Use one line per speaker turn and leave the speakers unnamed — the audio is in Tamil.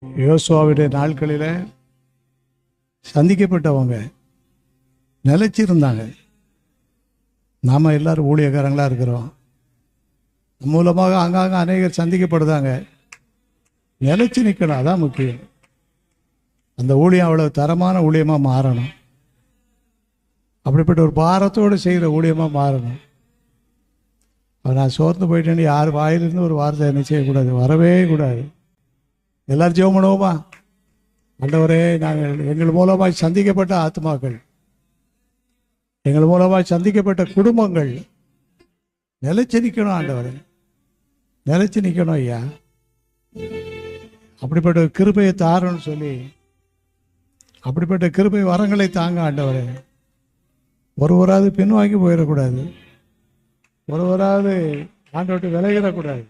யோசுவாவுடைய நாட்களில் சந்திக்கப்பட்டவங்க நிலைச்சிருந்தாங்க. நாம் எல்லாரும் ஊழியக்காரங்களாக இருக்கிறோம். மூலமாக அங்கங்கே அநேகர் சந்திக்கப்படுதாங்க. நிலைச்சி நிற்கணும், அதான் முக்கியம். அந்த ஊழியம் அவ்வளோ தரமான ஊழியமாக மாறணும். அப்படிப்பட்ட ஒரு பாரத்தோடு செய்கிற ஊழியமாக மாறணும். நான் சோர்ந்து போயிட்டேன்னு யார் வாயிலிருந்து ஒரு வார்த்தை என்ன செய்யக்கூடாது, வரவே கூடாது. எல்லாரும் ஜெபம் பண்ணுவோமா? ஆண்டவரே, நாங்கள் எங்கள் மூலமாய் சந்திக்கப்பட்ட ஆத்மாக்கள், எங்கள் மூலமாய் சந்திக்கப்பட்ட குடும்பங்கள் நிலைச்சு நிற்கணும். ஆண்டவரே, நிலைச்சு நிற்கணும் ஐயா. அப்படிப்பட்ட கிருபையை தாரணும்னு சொல்லி, அப்படிப்பட்ட கிருபை வரங்களை தாங்க ஆண்டவரே. ஒருவராது பின்வாங்கி போயிடக்கூடாது, ஒருவராது ஆண்டவர்கிட்ட விலகிடக்கூடாது.